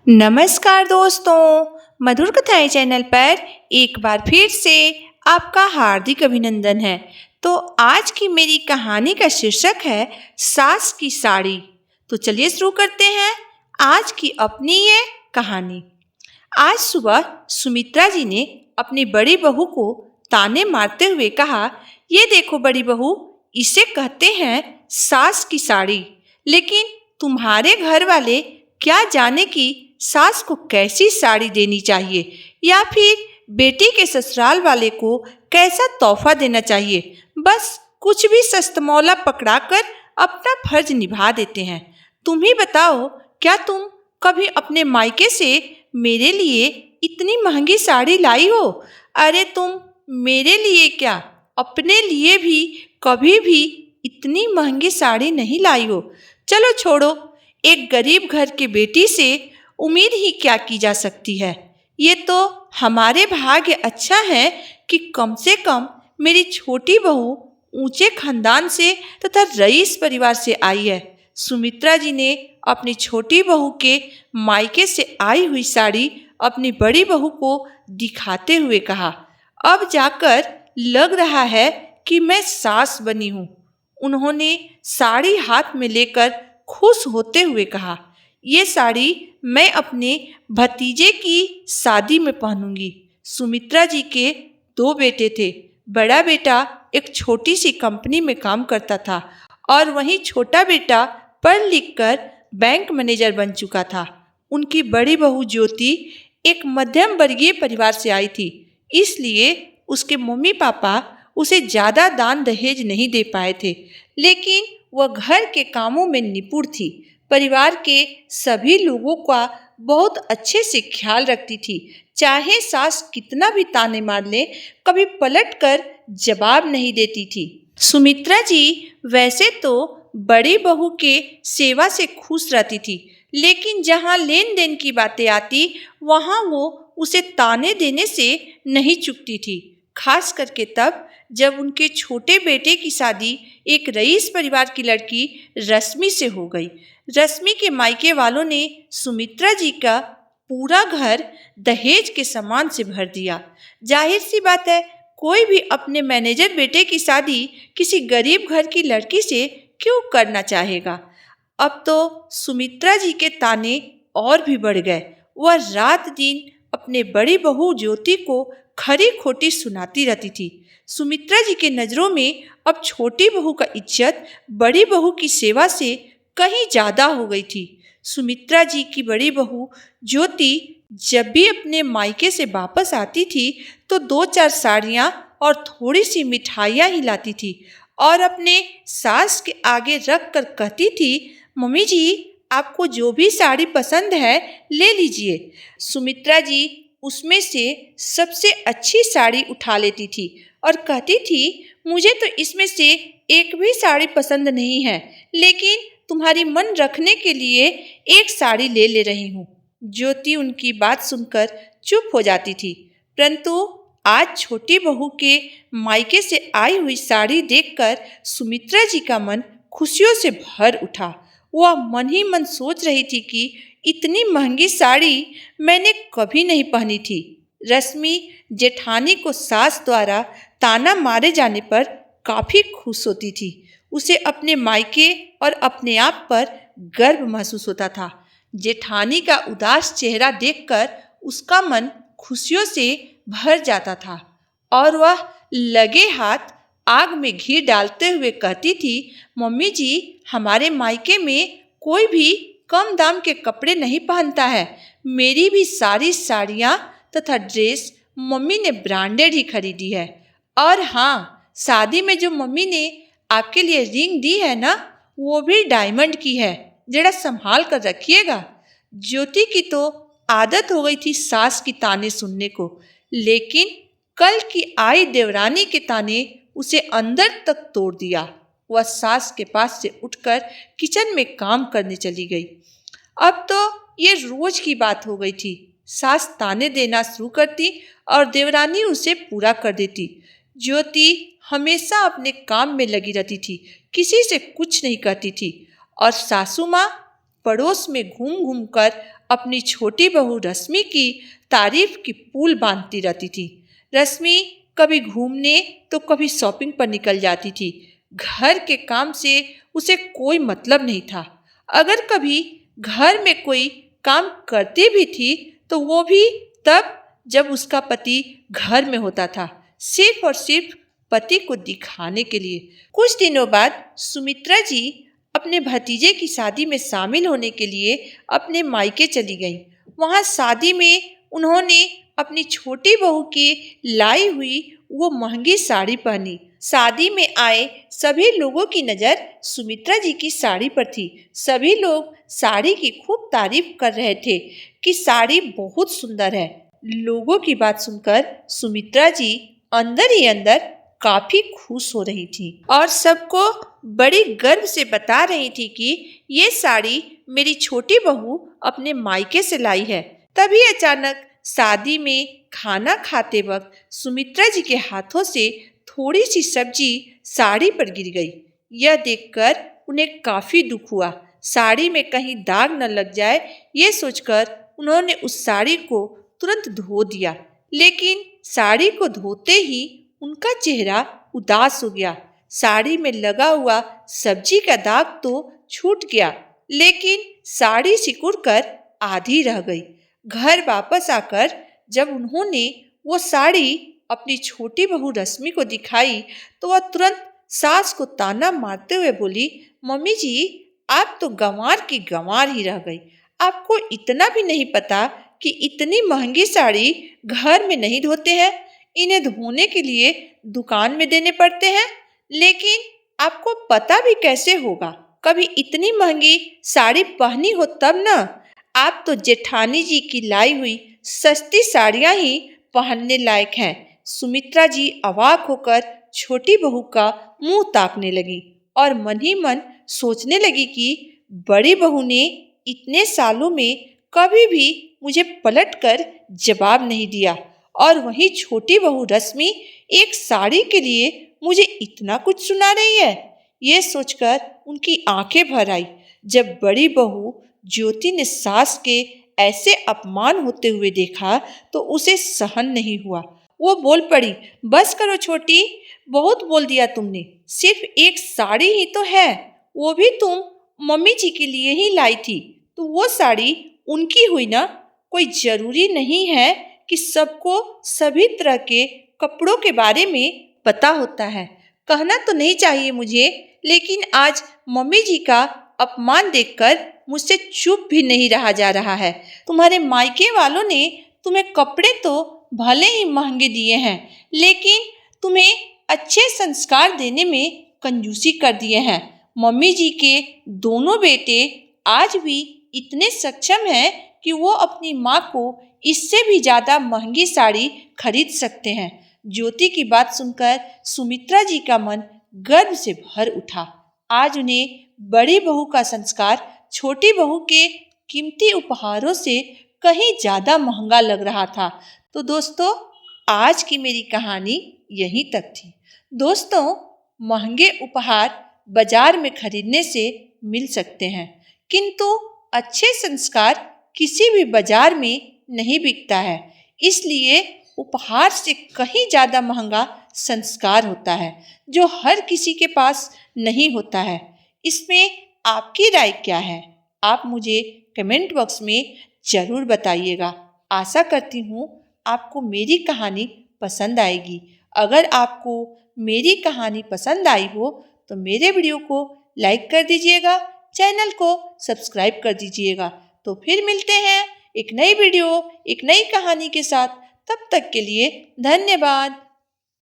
नमस्कार दोस्तों, मधुर कथाएं चैनल पर एक बार फिर से आपका हार्दिक अभिनंदन है। तो आज की मेरी कहानी का शीर्षक है सास की साड़ी। तो चलिए शुरू करते हैं आज की अपनी ये कहानी। आज सुबह सुमित्रा जी ने अपनी बड़ी बहू को ताने मारते हुए कहा, ये देखो बड़ी बहू, इसे कहते हैं सास की साड़ी। लेकिन तुम्हारे घर वाले क्या जाने कि सास को कैसी साड़ी देनी चाहिए या फिर बेटी के ससुराल वाले को कैसा तोहफा देना चाहिए। बस कुछ भी सस्तमौला पकड़ाकर अपना फर्ज निभा देते हैं। तुम ही बताओ, क्या तुम कभी अपने मायके से मेरे लिए इतनी महंगी साड़ी लाई हो? अरे तुम मेरे लिए क्या, अपने लिए भी कभी भी इतनी महंगी साड़ी नहीं लाई हो। चलो छोड़ो, एक गरीब घर की बेटी से उम्मीद ही क्या की जा सकती है। ये तो हमारे भाग्य अच्छा है कि कम से कम मेरी छोटी बहू ऊंचे खानदान से तथा रईस परिवार से आई है। सुमित्रा जी ने अपनी छोटी बहू के मायके से आई हुई साड़ी अपनी बड़ी बहू को दिखाते हुए कहा, अब जाकर लग रहा है कि मैं सास बनी हूँ। उन्होंने साड़ी हाथ में लेकर खुश होते हुए कहा, ये साड़ी मैं अपने भतीजे की शादी में पहनूंगी। सुमित्रा जी के दो बेटे थे। बड़ा बेटा एक छोटी सी कंपनी में काम करता था और वहीं छोटा बेटा पढ़ लिख कर बैंक मैनेजर बन चुका था। उनकी बड़ी बहू ज्योति एक मध्यम वर्गीय परिवार से आई थी, इसलिए उसके मम्मी पापा उसे ज़्यादा दान दहेज नहीं दे पाए थे। लेकिन वह घर के कामों में निपुण थी, परिवार के सभी लोगों का बहुत अच्छे से ख्याल रखती थी। चाहे सास कितना भी ताने मार ले, कभी पलट कर जवाब नहीं देती थी। सुमित्रा जी वैसे तो बड़ी बहू के सेवा से खुश रहती थी, लेकिन जहाँ लेन देन की बातें आती वहाँ वो उसे ताने देने से नहीं चूकती थी। खास करके तब जब उनके छोटे बेटे की शादी एक रईस परिवार की लड़की रश्मि से हो गई। रश्मि के मायके वालों ने सुमित्रा जी का पूरा घर दहेज के सामान से भर दिया। जाहिर सी बात है, कोई भी अपने मैनेजर बेटे की शादी किसी गरीब घर की लड़की से क्यों करना चाहेगा। अब तो सुमित्रा जी के ताने और भी बढ़ गए। वह रात दिन अपने बड़ी बहू ज्योति को खरी खोटी सुनाती रहती थी। सुमित्रा जी के नज़रों में अब छोटी बहू का इज्जत बड़ी बहू की सेवा से कहीं ज़्यादा हो गई थी। सुमित्रा जी की बड़ी बहू ज्योति जब भी अपने मायके से वापस आती थी तो 2-4 साड़ियाँ और थोड़ी सी मिठाइयाँ ही लाती थी और अपने सास के आगे रख कर कहती थी, मम्मी जी, आपको जो भी साड़ी पसंद है ले लीजिए। सुमित्रा जी उसमें से सबसे अच्छी साड़ी उठा लेती थी और कहती थी, मुझे तो इसमें से एक भी साड़ी पसंद नहीं है, लेकिन तुम्हारी मन रखने के लिए एक साड़ी ले रही हूँ। ज्योति उनकी बात सुनकर चुप हो जाती थी, परंतु आज छोटी बहू के मायके से आई हुई साड़ी देखकर सुमित्रा जी का मन खुशियों से भर उठा। वह मन ही मन सोच रही थी कि इतनी महंगी साड़ी मैंने कभी नहीं पहनी थी। रश्मि जेठानी को सास द्वारा ताना मारे जाने पर काफ़ी खुश होती थी। उसे अपने मायके और अपने आप पर गर्व महसूस होता था। जेठानी का उदास चेहरा देखकर उसका मन खुशियों से भर जाता था और वह लगे हाथ आग में घी डालते हुए कहती थी, मम्मी जी, हमारे मायके में कोई भी कम दाम के कपड़े नहीं पहनता है। मेरी भी सारी साड़ियाँ तथा ड्रेस मम्मी ने ब्रांडेड ही खरीदी है। और हाँ, शादी में जो मम्मी ने आपके लिए रिंग दी है ना, वो भी डायमंड की है, जरा संभाल कर रखिएगा। ज्योति की तो आदत हो गई थी सास की ताने सुनने को, लेकिन कल की आई देवरानी के ताने उसे अंदर तक तोड़ दिया। वह सास के पास से उठकर किचन में काम करने चली गई। अब तो ये रोज की बात हो गई थी। सास ताने देना शुरू करती और देवरानी उसे पूरा कर देती। ज्योति हमेशा अपने काम में लगी रहती थी, किसी से कुछ नहीं कहती थी और सासू माँ पड़ोस में घूम घूम कर अपनी छोटी बहू रश्मि की तारीफ की पुल बांधती रहती थी। रश्मि कभी घूमने तो कभी शॉपिंग पर निकल जाती थी। घर के काम से उसे कोई मतलब नहीं था। अगर कभी घर में कोई काम करती भी थी तो वो भी तब जब उसका पति घर में होता था, सिर्फ और सिर्फ पति को दिखाने के लिए। कुछ दिनों बाद सुमित्रा जी अपने भतीजे की शादी में शामिल होने के लिए अपने मायके चली गईं। वहां शादी में उन्होंने अपनी छोटी बहू की लाई हुई वो महंगी साड़ी पहनी। शादी में आए सभी लोगों की नज़र सुमित्रा जी की साड़ी पर थी। सभी लोग साड़ी की खूब तारीफ कर रहे थे कि साड़ी बहुत सुंदर है। लोगों की बात सुनकर सुमित्रा जी अंदर ही अंदर काफी खुश हो रही थी और सबको बड़ी गर्व से बता रही थी कि ये साड़ी मेरी छोटी बहू अपने मायके से लाई है। तभी अचानक शादी में खाना खाते वक्त सुमित्रा जी के हाथों से थोड़ी सी सब्जी साड़ी पर गिर गई। यह देखकर उन्हें काफी दुख हुआ। साड़ी में कहीं दाग न लग जाए ये सोचकर उन्होंने उस साड़ी को तुरंत धो दिया, लेकिन साड़ी को धोते ही उनका चेहरा उदास हो गया। साड़ी में लगा हुआ सब्जी का दाग तो छूट गया, लेकिन साड़ी सिकुड़कर आधी रह गई। घर वापस आकर जब उन्होंने वो साड़ी अपनी छोटी बहू रश्मि को दिखाई तो वह तुरंत सास को ताना मारते हुए बोली, मम्मी जी आप तो गंवार की गंवार ही रह गई। आपको इतना भी नहीं पता कि इतनी महंगी साड़ी घर में नहीं धोते हैं, इन्हें धोने के लिए दुकान में देने पड़ते हैं। लेकिन आपको पता भी कैसे होगा, कभी इतनी महंगी साड़ी पहनी हो तब ना। आप तो जेठानी जी की लाई हुई सस्ती साड़ियां ही पहनने लायक हैं। सुमित्रा जी अवाक होकर छोटी बहू का मुंह ताकने लगी और मन ही मन सोचने लगी कि बड़ी बहू ने इतने सालों में कभी भी मुझे पलटकर जवाब नहीं दिया और वहीं छोटी बहू रश्मि एक साड़ी के लिए मुझे इतना कुछ सुना रही है। ये सोचकर उनकी आंखें भर आई। जब बड़ी बहू ज्योति ने सास के ऐसे अपमान होते हुए देखा तो उसे सहन नहीं हुआ। वो बोल पड़ी, बस करो छोटी, बहुत बोल दिया तुमने। सिर्फ एक साड़ी ही तो है, वो भी तुम मम्मी जी के लिए ही लाई थी, तो वो साड़ी उनकी हुई ना। कोई जरूरी नहीं है कि सबको सभी तरह के कपड़ों के बारे में पता होता है। कहना तो नहीं चाहिए मुझे, लेकिन आज मम्मी जी का अपमान देखकर मुझसे चुप भी नहीं रहा जा रहा है। तुम्हारे मायके वालों ने तुम्हें कपड़े तो भले ही महंगे दिए हैं, लेकिन तुम्हें अच्छे संस्कार देने में कंजूसी कर दिए हैं। मम्मी जी के दोनों बेटे आज भी इतने सक्षम हैं कि वो अपनी माँ को इससे भी ज्यादा महंगी साड़ी खरीद सकते हैं। ज्योति की बात सुनकर सुमित्रा जी का मन गर्व से भर उठा। आज उन्हें बड़ी बहू का संस्कार छोटी बहू के कीमती उपहारों से कहीं ज्यादा महंगा लग रहा था। तो दोस्तों, आज की मेरी कहानी यहीं तक थी। दोस्तों, महंगे उपहार बाजार में खरीदने से मिल सकते हैं, किंतु अच्छे संस्कार किसी भी बाजार में नहीं बिकता है। इसलिए उपहार से कहीं ज़्यादा महंगा संस्कार होता है, जो हर किसी के पास नहीं होता है। इसमें आपकी राय क्या है? आप मुझे कमेंट बॉक्स में ज़रूर बताइएगा। आशा करती हूँ आपको मेरी कहानी पसंद आएगी। अगर आपको मेरी कहानी पसंद आई हो तो मेरे वीडियो को लाइक कर दीजिएगा, चैनल को सब्सक्राइब कर दीजिएगा। तो फिर मिलते हैं एक नई वीडियो, एक नई कहानी के साथ। तब तक के लिए धन्यवाद।